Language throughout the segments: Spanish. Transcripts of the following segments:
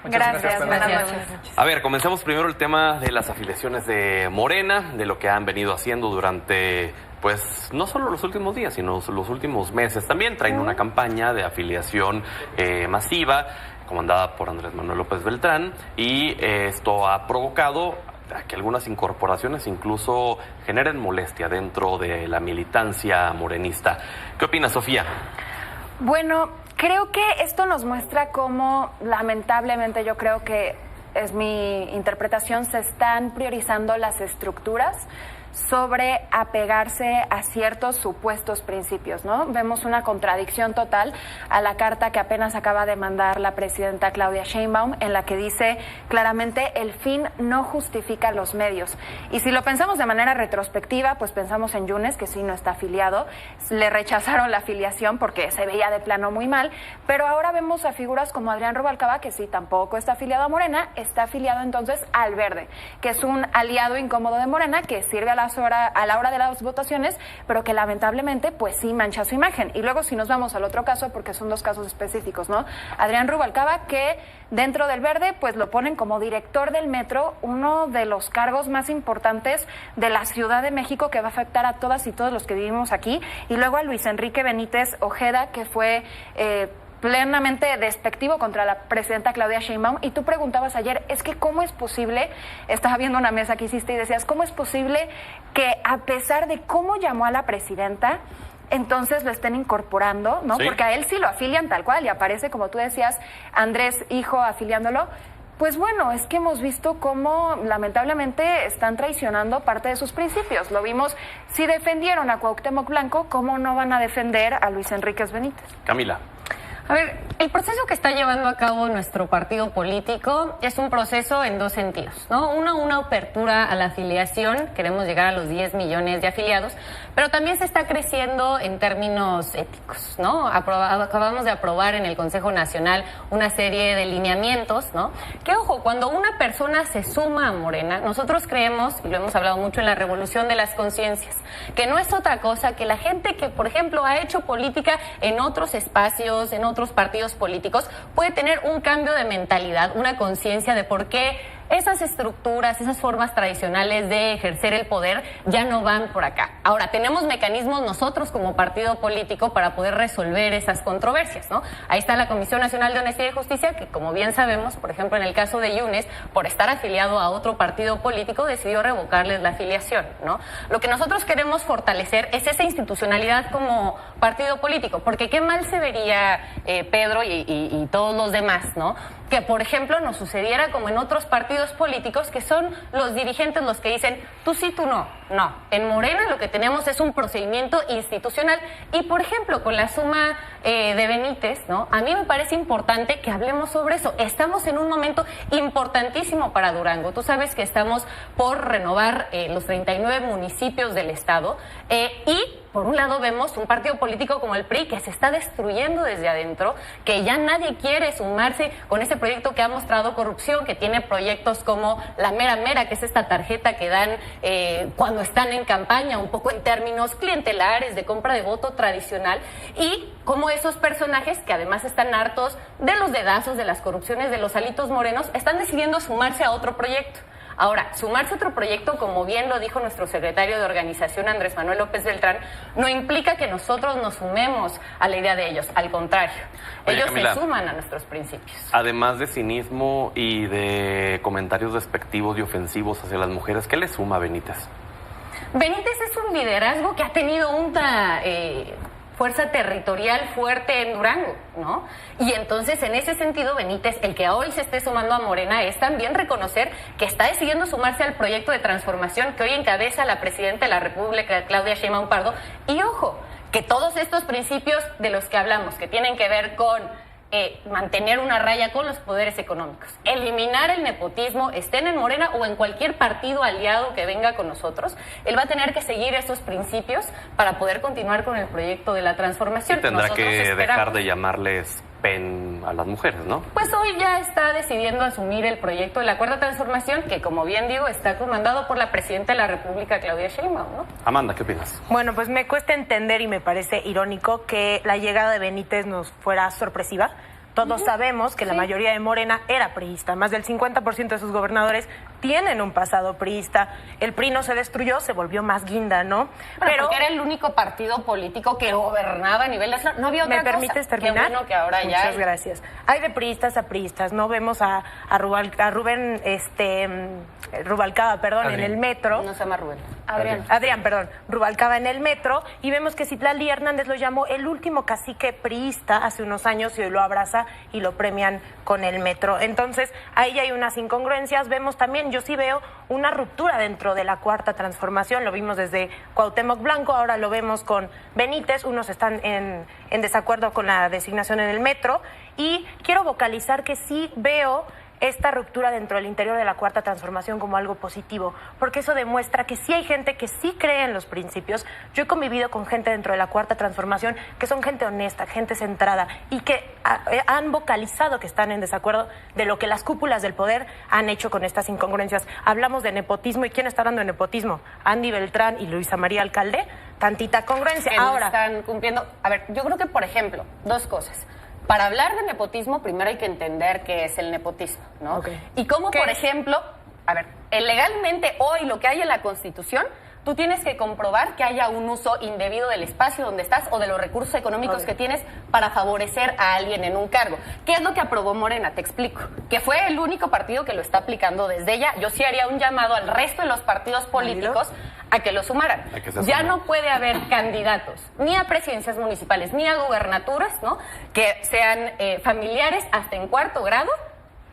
Gracias, buenas noches. A ver, comencemos primero el tema de las afiliaciones de Morena, de lo que han venido haciendo durante, pues, no solo los últimos días, sino los últimos meses. También traen una campaña de afiliación masiva, comandada por Andrés Manuel López Beltrán, y esto ha provocado a que algunas incorporaciones incluso generen molestia dentro de la militancia morenista. ¿Qué opinas, Sofía? Bueno, creo que esto nos muestra cómo, lamentablemente, yo creo que es mi interpretación, se están priorizando las estructuras sobre apegarse a ciertos supuestos principios, ¿no? Vemos una contradicción total a la carta que apenas acaba de mandar la presidenta Claudia Sheinbaum, en la que dice claramente el fin no justifica los medios. Y si lo pensamos de manera retrospectiva, pues pensamos en Yunes, que sí no está afiliado, le rechazaron la afiliación porque se veía de plano muy mal, pero ahora vemos a figuras como Adrián Rubalcaba, que sí tampoco está afiliado a Morena, está afiliado entonces al Verde, que es un aliado incómodo de Morena, que sirve a la hora de las votaciones, pero que lamentablemente pues sí mancha su imagen. Y luego si nos vamos al otro caso, porque son dos casos específicos, ¿no? Adrián Rubalcaba, que dentro del Verde pues lo ponen como director del metro, uno de los cargos más importantes de la Ciudad de México, que va a afectar a todas y todos los que vivimos aquí. Y luego a Luis Enrique Benítez Ojeda, que fue plenamente despectivo contra la presidenta Claudia Sheinbaum. Y tú preguntabas ayer, es que ¿cómo es posible? Estaba viendo una mesa que hiciste y decías, ¿cómo es posible que a pesar de cómo llamó a la presidenta, entonces lo estén incorporando, ¿no? Sí. Porque a él sí lo afilian tal cual y aparece, como tú decías, Andrés, hijo, afiliándolo. Pues bueno, es que hemos visto cómo lamentablemente están traicionando parte de sus principios. Lo vimos, si defendieron a Cuauhtémoc Blanco, ¿cómo no van a defender a Luis Enríquez Benítez? Camila. A ver, el proceso que está llevando a cabo nuestro partido político es un proceso en dos sentidos, ¿no? Uno, una apertura a la afiliación, queremos llegar a los 10 millones de afiliados, pero también se está creciendo en términos éticos, ¿no? Acabamos de aprobar en el Consejo Nacional una serie de lineamientos, ¿no? Que, ojo, cuando una persona se suma a Morena, nosotros creemos, y lo hemos hablado mucho en la revolución de las conciencias, que no es otra cosa que la gente que, por ejemplo, ha hecho política en otros espacios, en otros partidos políticos, puede tener un cambio de mentalidad, una conciencia de por qué esas estructuras, esas formas tradicionales de ejercer el poder ya no van por acá. Ahora, tenemos mecanismos nosotros como partido político para poder resolver esas controversias, ¿no? Ahí está la Comisión Nacional de Honestidad y Justicia, que como bien sabemos, por ejemplo, en el caso de Yunes, por estar afiliado a otro partido político, decidió revocarles la afiliación, ¿no? Lo que nosotros queremos fortalecer es esa institucionalidad como partido político, porque qué mal se vería Pedro y todos los demás, ¿no? Que, por ejemplo, nos sucediera como en otros partidos políticos, que son los dirigentes los que dicen, tú sí, tú no. No, en Morena lo que tenemos es un procedimiento institucional y, por ejemplo, con la suma de Benítez, ¿no? A mí me parece importante que hablemos sobre eso. Estamos en un momento importantísimo para Durango. Tú sabes que estamos por renovar los 39 municipios del estado y por un lado vemos un partido político como el PRI que se está destruyendo desde adentro, que ya nadie quiere sumarse con ese proyecto que ha mostrado corrupción, que tiene proyectos como la Mera Mera, que es esta tarjeta que dan cuando están en campaña, un poco en términos clientelares, de compra de voto tradicional, y como esos personajes que además están hartos de los dedazos, de las corrupciones, de los alitos morenos, están decidiendo sumarse a otro proyecto. Ahora, sumarse a otro proyecto, como bien lo dijo nuestro secretario de organización, Andrés Manuel López Beltrán, no implica que nosotros nos sumemos a la idea de ellos. Al contrario, ellos Camila, se suman a nuestros principios. Además de cinismo y de comentarios despectivos y ofensivos hacia las mujeres, ¿qué le suma a Benítez? Benítez es un liderazgo que ha tenido una fuerza territorial fuerte en Durango, ¿no? Y entonces, en ese sentido, Benítez, el que hoy se esté sumando a Morena, es también reconocer que está decidiendo sumarse al proyecto de transformación que hoy encabeza la presidenta de la República, Claudia Sheinbaum Pardo. Y ojo, que todos estos principios de los que hablamos, que tienen que ver con mantener una raya con los poderes económicos, eliminar el nepotismo, estén en Morena o en cualquier partido aliado que venga con nosotros, él va a tener que seguir esos principios para poder continuar con el proyecto de la transformación. Y tendrá que dejar de llamarles PEN a las mujeres, ¿no? Pues hoy ya está decidiendo asumir el proyecto de la Cuarta Transformación, que, como bien digo, está comandado por la presidenta de la República, Claudia Sheinbaum, ¿no? Amanda, ¿qué opinas? Bueno, pues me cuesta entender y me parece irónico que la llegada de Benítez nos fuera sorpresiva, Todos sabemos que la mayoría de Morena era priista. Más del 50% de sus gobernadores tienen un pasado priista. El PRI no se destruyó, se volvió más guinda, ¿no? Pero porque era el único partido político que gobernaba a nivel nacional. No había otra ¿Me permites cosa. terminar? Qué bueno que ahora ya Muchas gracias. Hay de priistas a priistas. No vemos a Rubén Rubalcaba, perdón, en el metro. No se llama Rubén. Adrián, perdón, Rubalcaba en el metro, y vemos que Citlali Hernández lo llamó el último cacique priista hace unos años y hoy lo abraza y lo premian con el metro. Entonces, ahí hay unas incongruencias. Vemos también, yo sí veo una ruptura dentro de la Cuarta Transformación. Lo vimos desde Cuauhtémoc Blanco, ahora lo vemos con Benítez. Unos están en desacuerdo con la designación en el metro, y quiero vocalizar que sí veo esta ruptura dentro del interior de la Cuarta Transformación como algo positivo, porque eso demuestra que sí hay gente que sí cree en los principios. Yo he convivido con gente dentro de la Cuarta Transformación que son gente honesta, gente centrada, y que han vocalizado que están en desacuerdo de lo que las cúpulas del poder han hecho con estas incongruencias. Hablamos de nepotismo, ¿y quién está hablando de nepotismo? Andy Beltrán y Luisa María Alcalde. Tantita congruencia. Que Ahora no están cumpliendo. A ver, yo creo que, por ejemplo, dos cosas. Para hablar de nepotismo, primero hay que entender qué es el nepotismo, ¿no? Okay. Y cómo, por ejemplo, a ver, legalmente hoy lo que hay en la Constitución, tú tienes que comprobar que haya un uso indebido del espacio donde estás o de los recursos económicos que tienes para favorecer a alguien en un cargo. ¿Qué es lo que aprobó Morena? Te explico. Que fue el único partido que lo está aplicando desde ya. Yo sí haría un llamado al resto de los partidos políticos a que lo sumaran. Ya no puede haber candidatos ni a presidencias municipales ni a gubernaturas, ¿no?, que sean familiares hasta en cuarto grado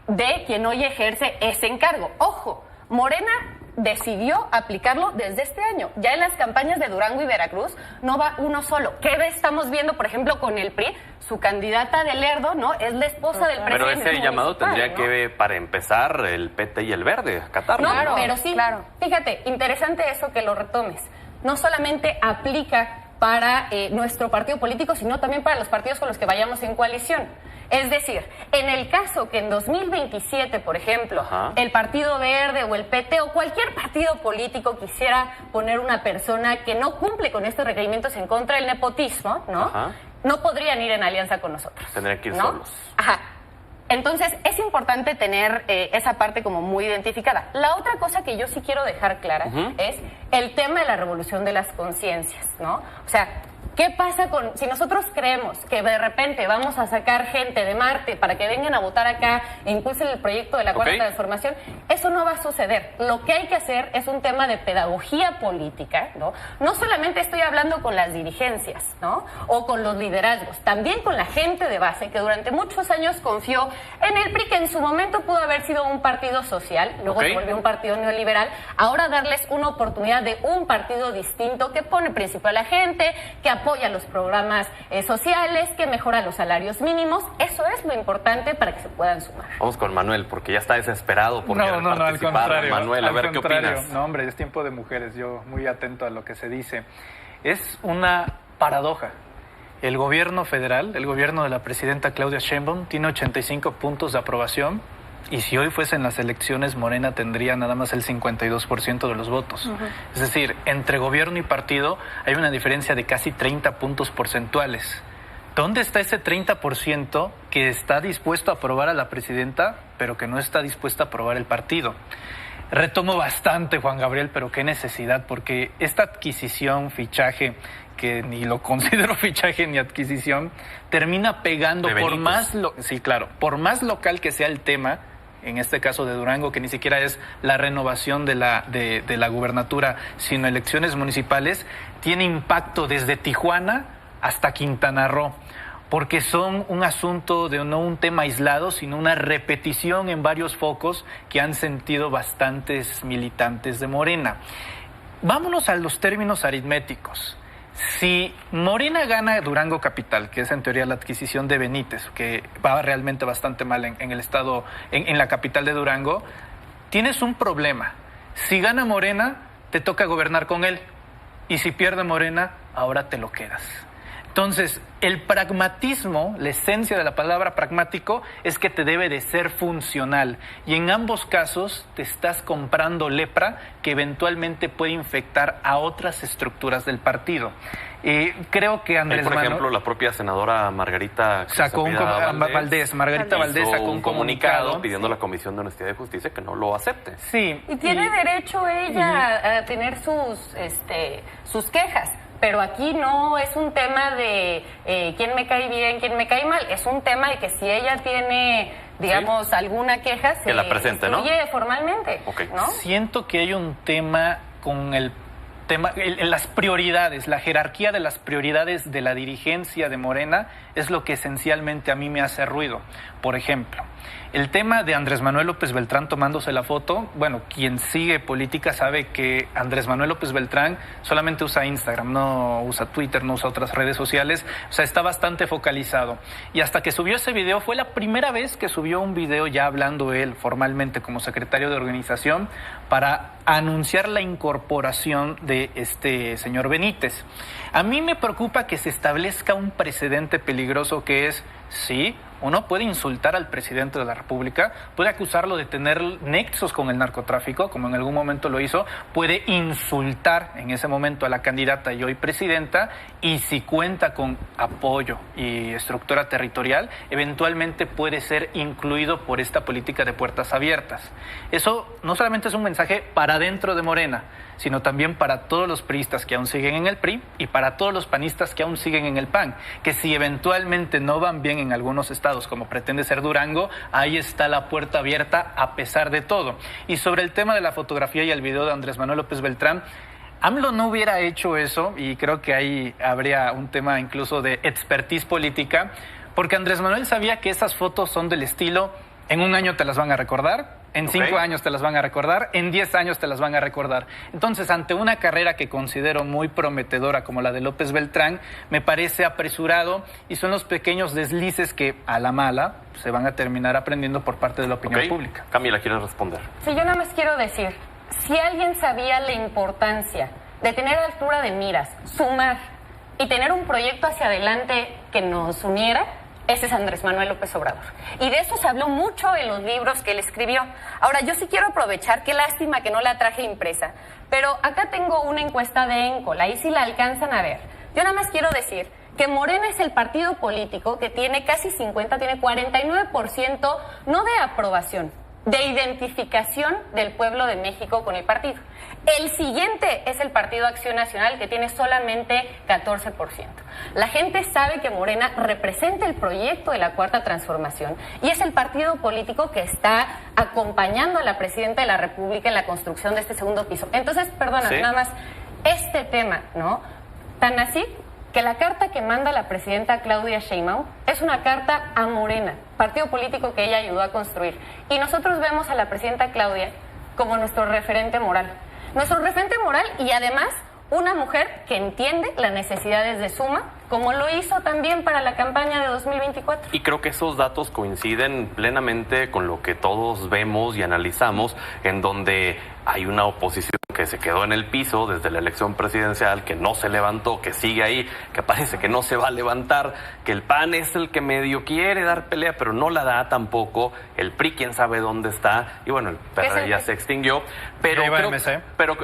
de quien hoy ejerce ese encargo. Ojo, Morena decidió aplicarlo desde este año. Ya en las campañas de Durango y Veracruz no va uno solo. ¿Qué estamos viendo, por ejemplo, con el PRI? Su candidata de Lerdo, ¿no?, es la esposa del presidente. Pero ese llamado tendría que, para empezar, el PT y el Verde acatarlo. No, claro, pero sí, claro. Fíjate, interesante eso que lo retomes. No solamente aplica para nuestro partido político, sino también para los partidos con los que vayamos en coalición. Es decir, en el caso que en 2027, por ejemplo, el Partido Verde o el PT o cualquier partido político quisiera poner una persona que no cumple con estos requerimientos en contra del nepotismo, ¿no? No podrían ir en alianza con nosotros. Tendrían que ir solos. Entonces, es importante tener esa parte como muy identificada. La otra cosa que yo sí quiero dejar clara es el tema de la revolución de las conciencias, ¿no? O sea, ¿qué pasa si nosotros creemos que de repente vamos a sacar gente de Marte para que vengan a votar acá e impulsen el proyecto de la Cuarta Transformación? Eso no va a suceder. Lo que hay que hacer es un tema de pedagogía política, ¿no? No solamente estoy hablando con las dirigencias, ¿no?, o con los liderazgos, también con la gente de base que durante muchos años confió en el PRI, que en su momento pudo haber sido un partido social, luego se volvió un partido neoliberal. Ahora darles una oportunidad de un partido distinto que pone principio a la gente, que apoya los programas sociales, que mejora los salarios mínimos. Eso es lo importante para que se puedan sumar. Vamos con Manuel, porque ya está desesperado por No, al contrario. Manuel, a ver qué opinas. No, hombre, es tiempo de mujeres. Yo muy atento a lo que se dice. Es una paradoja. El gobierno federal, el gobierno de la presidenta Claudia Sheinbaum, tiene 85 puntos de aprobación, y si hoy fuesen las elecciones, Morena tendría nada más el 52% de los votos. Es decir, entre gobierno y partido hay una diferencia de casi 30 puntos porcentuales. ¿Dónde está ese 30% que está dispuesto a aprobar a la presidenta, pero que no está dispuesto a aprobar el partido? Retomo bastante, Juan Gabriel, pero qué necesidad, porque esta adquisición, fichaje, que ni lo considero fichaje ni adquisición, termina pegando por más local que sea el tema, en este caso de Durango, que ni siquiera es la renovación de la gubernatura, sino elecciones municipales, tiene impacto desde Tijuana hasta Quintana Roo, porque son un asunto de no un tema aislado, sino una repetición en varios focos que han sentido bastantes militantes de Morena. Vámonos a los términos aritméticos. Si Morena gana Durango Capital, que es en teoría la adquisición de Benítez, que va realmente bastante mal en el estado, en la capital de Durango, tienes un problema. Si gana Morena, te toca gobernar con él. Y si pierde Morena, ahora te lo quedas. Entonces, el pragmatismo, la esencia de la palabra pragmático, es que te debe de ser funcional. Y en ambos casos te estás comprando lepra que eventualmente puede infectar a otras estructuras del partido. Y creo que Andrés por Manuel... ejemplo, la propia senadora Margarita Margarita Valdés sacó un comunicado pidiendo a la Comisión de Honestidad y Justicia que no lo acepte. Sí. Y tiene derecho ella a tener sus quejas. Pero aquí no es un tema de quién me cae bien, quién me cae mal. Es un tema de que si ella tiene, digamos, alguna queja, se la presente, instruye formalmente. Okay. ¿no? Siento que hay un tema con las prioridades, la jerarquía de las prioridades de la dirigencia de Morena es lo que esencialmente a mí me hace ruido. Por ejemplo, el tema de Andrés Manuel López Beltrán tomándose la foto, bueno, quien sigue política sabe que Andrés Manuel López Beltrán solamente usa Instagram, no usa Twitter, no usa otras redes sociales, o sea, está bastante focalizado. Y hasta que subió ese video, fue la primera vez que subió un video ya hablando él formalmente como secretario de organización para anunciar la incorporación de este señor Benítez. A mí me preocupa que se establezca un precedente peligroso que es, sí, uno puede insultar al presidente de la República, puede acusarlo de tener nexos con el narcotráfico, como en algún momento lo hizo, puede insultar en ese momento a la candidata y hoy presidenta, y si cuenta con apoyo y estructura territorial, eventualmente puede ser incluido por esta política de puertas abiertas. Eso no solamente es un mensaje para dentro de Morena, sino también para todos los priistas que aún siguen en el PRI y para todos los panistas que aún siguen en el PAN, que si eventualmente no van bien en algunos estados, como pretende ser Durango, ahí está la puerta abierta a pesar de todo. Y sobre el tema de la fotografía y el video de Andrés Manuel López Beltrán, AMLO no hubiera hecho eso, y creo que ahí habría un tema incluso de expertise política, porque Andrés Manuel sabía que esas fotos son del estilo, en un año te las van a recordar, en 5 años te las van a recordar, en 10 años te las van a recordar. Entonces, ante una carrera que considero muy prometedora como la de López Beltrán, me parece apresurado y son los pequeños deslices que a la mala se van a terminar aprendiendo por parte de la opinión pública. Camila, ¿quieres responder? Sí, yo nada más quiero decir, si alguien sabía la importancia de tener altura de miras, sumar y tener un proyecto hacia adelante que nos uniera, ese es Andrés Manuel López Obrador. Y de eso se habló mucho en los libros que él escribió. Ahora, yo sí quiero aprovechar, qué lástima que no la traje impresa, pero acá tengo una encuesta de ENCOL, ahí sí la alcanzan a ver. Yo nada más quiero decir que Morena es el partido político que tiene casi 50, tiene 49% no de aprobación, de identificación del pueblo de México con el partido. El siguiente es el Partido Acción Nacional, que tiene solamente 14%. La gente sabe que Morena representa el proyecto de la Cuarta Transformación y es el partido político que está acompañando a la Presidenta de la República en la construcción de este segundo piso. Entonces, perdona, nada más, este tema, ¿no? Tan así que la carta que manda la presidenta Claudia Sheinbaum es una carta a Morena, partido político que ella ayudó a construir. Y nosotros vemos a la presidenta Claudia como nuestro referente moral. Nuestro referente moral y además una mujer que entiende las necesidades de Suma, como lo hizo también para la campaña de 2024. Y creo que esos datos coinciden plenamente con lo que todos vemos y analizamos, en donde hay una oposición que se quedó en el piso desde la elección presidencial, que no se levantó, que sigue ahí, que parece que no se va a levantar, que el PAN es el que medio quiere dar pelea, pero no la da tampoco, el PRI quién sabe dónde está, y bueno, el PRD ya se extinguió, pero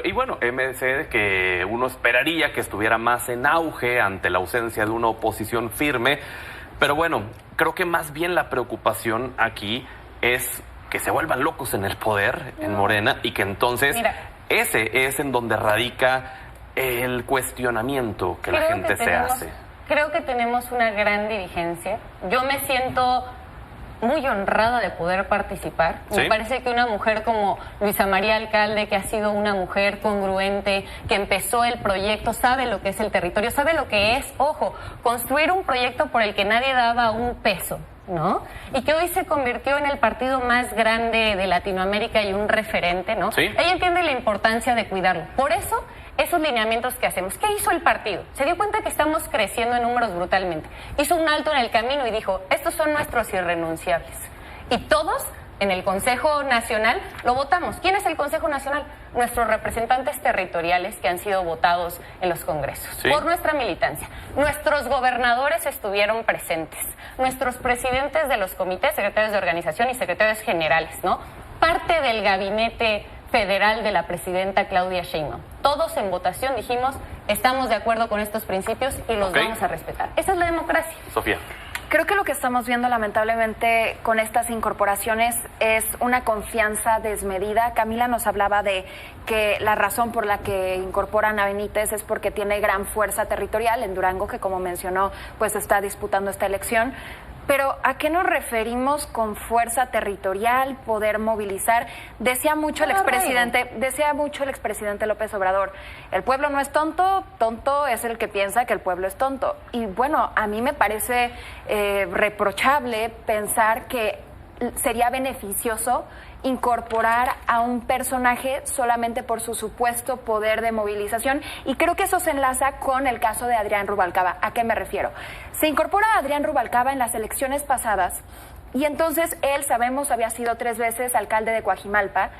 y bueno, MC que uno esperaría que estuviera más en auge ante la ausencia de una oposición firme, pero bueno, creo que más bien la preocupación aquí es que se vuelvan locos en el poder, en Morena, y que entonces ese es en donde radica el cuestionamiento que la gente se hace. Creo que tenemos una gran dirigencia. Yo me siento muy honrada de poder participar. ¿Sí? Me parece que una mujer como Luisa María Alcalde, que ha sido una mujer congruente, que empezó el proyecto, sabe lo que es el territorio, sabe lo que es, ojo, construir un proyecto por el que nadie daba un peso, ¿no? Y que hoy se convirtió en el partido más grande de Latinoamérica y un referente, ¿no? ¿Sí? Ella entiende la importancia de cuidarlo. Por eso, esos lineamientos que hacemos. ¿Qué hizo el partido? Se dio cuenta que estamos creciendo en números brutalmente. Hizo un alto en el camino y dijo, estos son nuestros irrenunciables. Y todos en el Consejo Nacional lo votamos. ¿Quién es el Consejo Nacional? Nuestros representantes territoriales que han sido votados en los congresos, ¿sí?, por nuestra militancia. Nuestros gobernadores estuvieron presentes. Nuestros presidentes de los comités, secretarios de organización y secretarios generales, ¿no? Parte del gabinete federal de la presidenta Claudia Sheinbaum. Todos en votación dijimos, estamos de acuerdo con estos principios y los vamos a respetar. Esa es la democracia. Sofía. Creo que lo que estamos viendo lamentablemente con estas incorporaciones es una confianza desmedida. Camila nos hablaba de que la razón por la que incorporan a Benítez es porque tiene gran fuerza territorial en Durango, que como mencionó, pues está disputando esta elección. Pero ¿a qué nos referimos con fuerza territorial, poder movilizar? Decía mucho el expresidente López Obrador, el pueblo no es tonto, tonto es el que piensa que el pueblo es tonto. Y bueno, a mí me parece reprochable pensar que sería beneficioso incorporar a un personaje solamente por su supuesto poder de movilización, y creo que eso se enlaza con el caso de Adrián Rubalcaba. ¿A qué me refiero? Se incorpora a Adrián Rubalcaba en las elecciones pasadas y entonces él, sabemos, había sido 3 veces alcalde de Coajimalpa.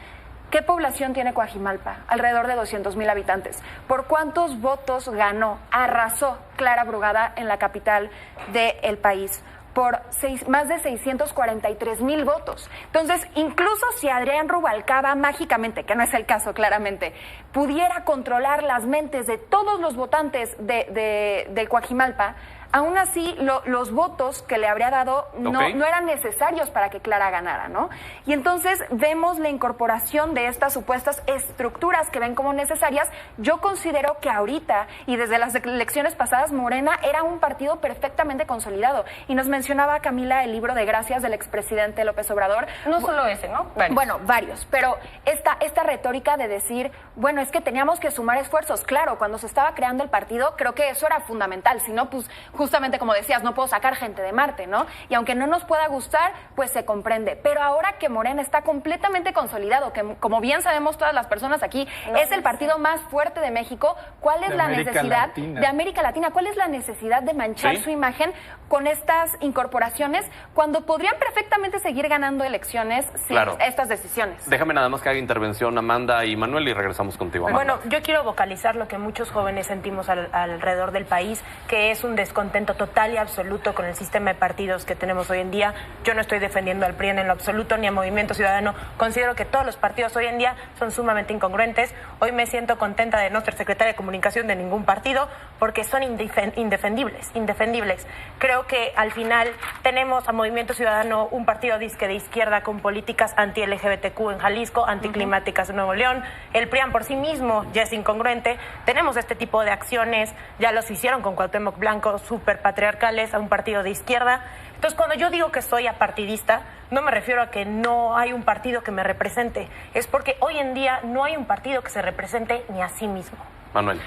¿Qué población tiene Coajimalpa? Alrededor de 200,000 habitantes. ¿Por cuántos votos ganó? Arrasó Clara Brugada en la capital del país. Por más de 643,000 votos. Entonces, incluso si Adrián Rubalcaba mágicamente, que no es el caso claramente, pudiera controlar las mentes de todos los votantes de Coajimalpa, aún así los votos que le habría dado no eran necesarios para que Clara ganara, ¿no? Y entonces vemos la incorporación de estas supuestas estructuras que ven como necesarias. Yo considero que ahorita y desde las elecciones pasadas Morena era un partido perfectamente consolidado. Y nos mencionaba Camila el libro de gracias del expresidente López Obrador. No solo ese, ¿no? Varios. Bueno, varios. Pero esta retórica de decir, bueno, es que teníamos que sumar esfuerzos. Claro, cuando se estaba creando el partido, creo que eso era fundamental. Si no, pues justamente como decías, no puedo sacar gente de Marte, ¿no? Y aunque no nos pueda gustar, pues se comprende. Pero ahora que Morena está completamente consolidado, que como bien sabemos todas las personas aquí, es el partido más fuerte de México, ¿cuál es la necesidad de América Latina? ¿Cuál es la necesidad de manchar su imagen con estas incorporaciones cuando podrían perfectamente seguir ganando elecciones sin estas decisiones? Déjame nada más que haga intervención Amanda y Manuel y regresamos contigo, Amanda. Bueno, yo quiero vocalizar lo que muchos jóvenes sentimos alrededor del país, que es un descontento total y absoluto con el sistema de partidos que tenemos hoy en día. Yo no estoy defendiendo al PRI en lo absoluto, ni a Movimiento Ciudadano. Considero que todos los partidos hoy en día son sumamente incongruentes. Hoy me siento contenta de no ser secretaria de comunicación de ningún partido porque son indefendibles. Creo que al final tenemos a Movimiento Ciudadano, un partido disque de izquierda con políticas anti-LGBTQ en Jalisco, anticlimáticas en Nuevo León. El PRIAN por sí mismo ya es incongruente. Tenemos este tipo de acciones, ya los hicieron con Cuauhtémoc Blanco, súper patriarcales, a un partido de izquierda. Entonces, cuando yo digo que soy apartidista, no me refiero a que no hay un partido que me represente, es porque hoy en día no hay un partido que se represente ni a sí mismo. Manuel.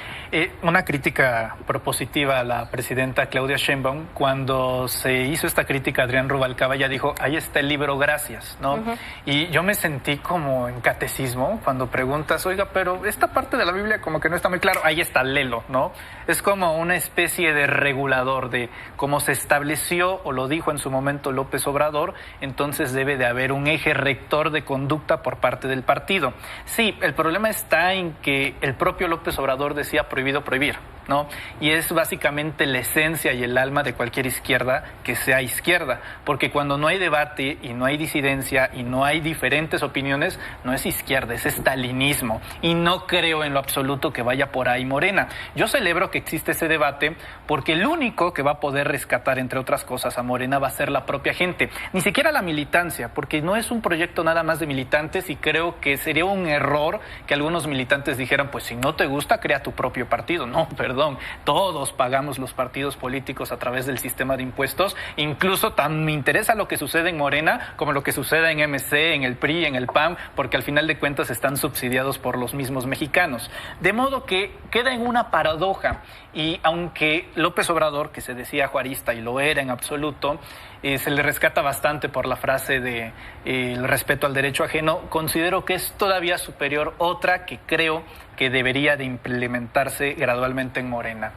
Una crítica propositiva a la presidenta Claudia Sheinbaum. Cuando se hizo esta crítica a Adrián Rubalcaba, ella dijo, ahí está el libro, gracias, ¿no? Y yo me sentí como en catecismo cuando preguntas, oiga, pero esta parte de la Biblia como que no está muy claro. Ahí está, léelo, ¿no? Es como una especie de regulador de cómo se estableció, o lo dijo en su momento López Obrador, entonces debe de haber un eje rector de conducta por parte del partido. Sí, el problema está en que el propio López Obrador decía prohibido prohibir, ¿no? Y es básicamente la esencia y el alma de cualquier izquierda que sea izquierda, porque cuando no hay debate y no hay disidencia y no hay diferentes opiniones, no es izquierda, es estalinismo, y no creo en lo absoluto que vaya por ahí Morena. Yo celebro que existe ese debate porque el único que va a poder rescatar, entre otras cosas, a Morena va a ser la propia gente, ni siquiera la militancia, porque no es un proyecto nada más de militantes, y creo que sería un error que algunos militantes dijeran, pues si no te gusta, crea tu propio partido. No, perdón, todos pagamos los partidos políticos a través del sistema de impuestos, incluso tan me interesa lo que sucede en Morena como lo que suceda en MC, en el PRI, en el PAN, porque al final de cuentas están subsidiados por los mismos mexicanos. De modo que queda en una paradoja, y aunque López Obrador, que se decía juarista y lo era en absoluto, se le rescata bastante por la frase de el respeto al derecho ajeno, considero que es todavía superior otra que creo que debería de implementarse gradualmente en Morena.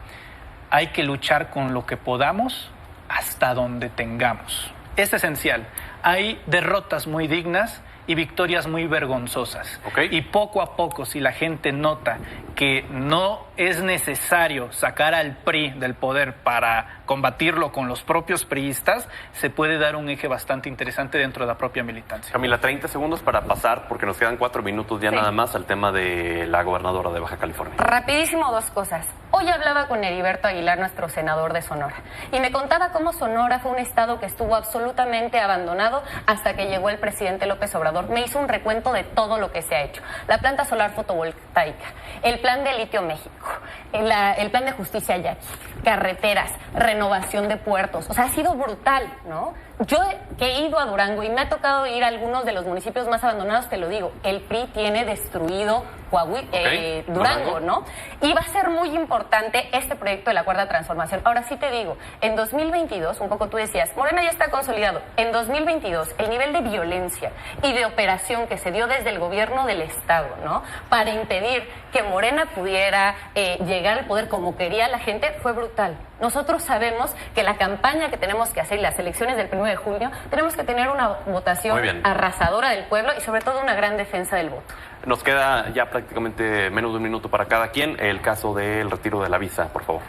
Hay que luchar con lo que podamos hasta donde tengamos. Es esencial. hay derrotas muy dignas y victorias muy vergonzosas. Okay. Y poco a poco, si la gente nota que no es necesario sacar al PRI del poder para combatirlo con los propios priistas, se puede dar un eje bastante interesante dentro de la propia militancia. Camila, 30 segundos para pasar, porque nos quedan 4 minutos ya nada más, al tema de la gobernadora de Baja California. Rapidísimo, 2 cosas. Hoy hablaba con Heriberto Aguilar, nuestro senador de Sonora, y me contaba cómo Sonora fue un estado que estuvo absolutamente abandonado hasta que llegó el presidente López Obrador. Me hizo un recuento de todo lo que se ha hecho. La planta solar fotovoltaica, el plan de Litio México, el plan de justicia yaqui, carreteras, renovación de puertos. O sea, ha sido brutal, ¿no? Yo que he ido a Durango y me ha tocado ir a algunos de los municipios más abandonados, te lo digo, el PRI tiene destruido Durango, ¿no? Y va a ser muy importante este proyecto de la Cuarta Transformación. Ahora sí te digo, en 2022, un poco tú decías, Morena ya está consolidado. En 2022, el nivel de violencia y de operación que se dio desde el gobierno del Estado, ¿no? Para impedir que Morena pudiera llegar al poder como quería la gente, fue brutal. Nosotros sabemos que la campaña que tenemos que hacer y las elecciones del 1 de junio, tenemos que tener una votación arrasadora del pueblo y sobre todo una gran defensa del voto. Nos queda ya prácticamente menos de un minuto para cada quien. El caso del retiro de la visa, por favor.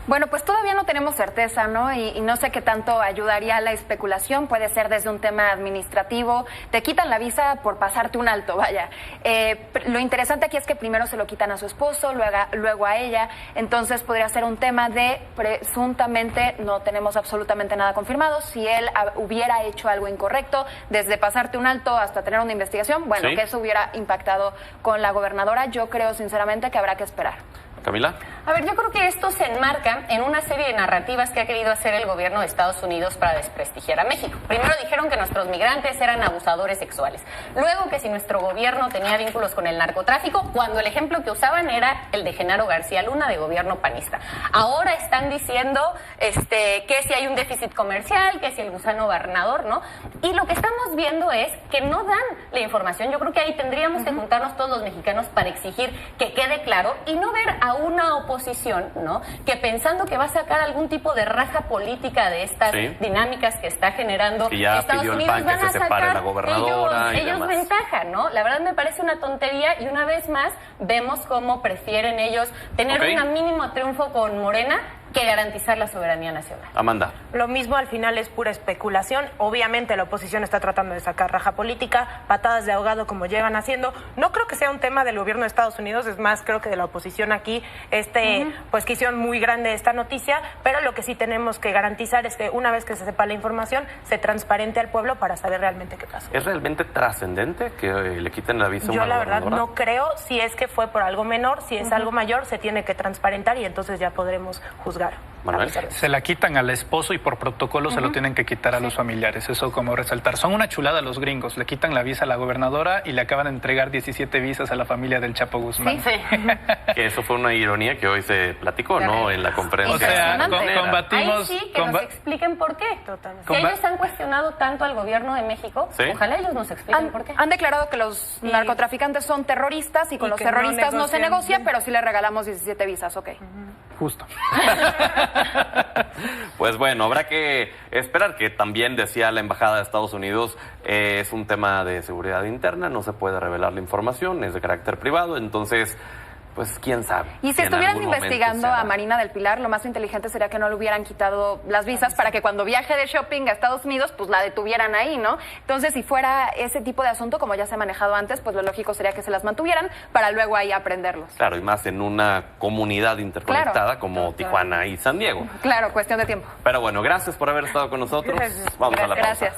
Bueno, pues todavía no tenemos certeza, ¿no? Y no sé qué tanto ayudaría la especulación. Puede ser desde un tema administrativo. Te quitan la visa por pasarte un alto, vaya. Lo interesante aquí es que primero se lo quitan a su esposo, luego a ella. Entonces podría ser un tema de presuntamente, no tenemos absolutamente nada confirmado, si él hubiera hecho algo incorrecto, desde pasarte un alto hasta tener una investigación, bueno, ¿sí? Que eso hubiera impactado con la gobernadora. Yo creo sinceramente que habrá que esperar. Camila. A ver, yo creo que esto se enmarca en una serie de narrativas que ha querido hacer el gobierno de Estados Unidos para desprestigiar a México. Primero dijeron que nuestros migrantes eran abusadores sexuales. Luego que si nuestro gobierno tenía vínculos con el narcotráfico, cuando el ejemplo que usaban era el de Genaro García Luna, de gobierno panista. Ahora están diciendo que si hay un déficit comercial, que si el gusano gobernador, ¿no? Y lo que estamos viendo es que no dan la información. Yo creo que ahí tendríamos que juntarnos todos los mexicanos para exigir que quede claro y no ver a una oposición, ¿no? Que pensando que va a sacar algún tipo de raja política de estas dinámicas que está generando Estados Unidos, van a sacar la gobernadora ellos ventaja, ¿no? La verdad me parece una tontería y una vez más vemos cómo prefieren ellos tener un mínimo triunfo con Morena que garantizar la soberanía nacional. Amanda. Lo mismo al final es pura especulación. Obviamente la oposición está tratando de sacar raja política, patadas de ahogado como llevan haciendo. No creo que sea un tema del gobierno de Estados Unidos, es más, creo que de la oposición aquí, pues que hicieron muy grande esta noticia, pero lo que sí tenemos que garantizar es que una vez que se sepa la información, se transparente al pueblo para saber realmente qué pasó. ¿Es realmente trascendente que le quiten la visa a una Yo la verdad gobernadora? no creo. Si es que fue por algo menor, si es algo mayor, se tiene que transparentar y entonces ya podremos juzgar. Manuel. Se la quitan al esposo y por protocolo se lo tienen que quitar a los familiares. Eso como resaltar. Son una chulada los gringos. Le quitan la visa a la gobernadora y le acaban de entregar 17 visas a la familia del Chapo Guzmán. Sí. Que eso fue una ironía que hoy se platicó, ¿no? En la conferencia. O sea, combatimos... Ahí sí, que nos expliquen por qué. Totalmente. Si ellos han cuestionado tanto al gobierno de México, ojalá ellos nos expliquen por qué. Han declarado que los narcotraficantes son terroristas y con los terroristas no se negocia, pero sí le regalamos 17 visas, ok. Justo. Pues bueno, habrá que esperar, que también decía la Embajada de Estados Unidos, es un tema de seguridad interna, no se puede revelar la información, es de carácter privado, entonces... pues quién sabe. Y si estuvieran investigando a Marina del Pilar, lo más inteligente sería que no le hubieran quitado las visas para que cuando viaje de shopping a Estados Unidos, pues la detuvieran ahí, ¿no? Entonces, si fuera ese tipo de asunto, como ya se ha manejado antes, pues lo lógico sería que se las mantuvieran para luego ahí aprenderlos. Claro, y más en una comunidad interconectada como Tijuana y San Diego. Claro, cuestión de tiempo. Pero bueno, gracias por haber estado con nosotros. Gracias. Vamos a la pausa. Gracias.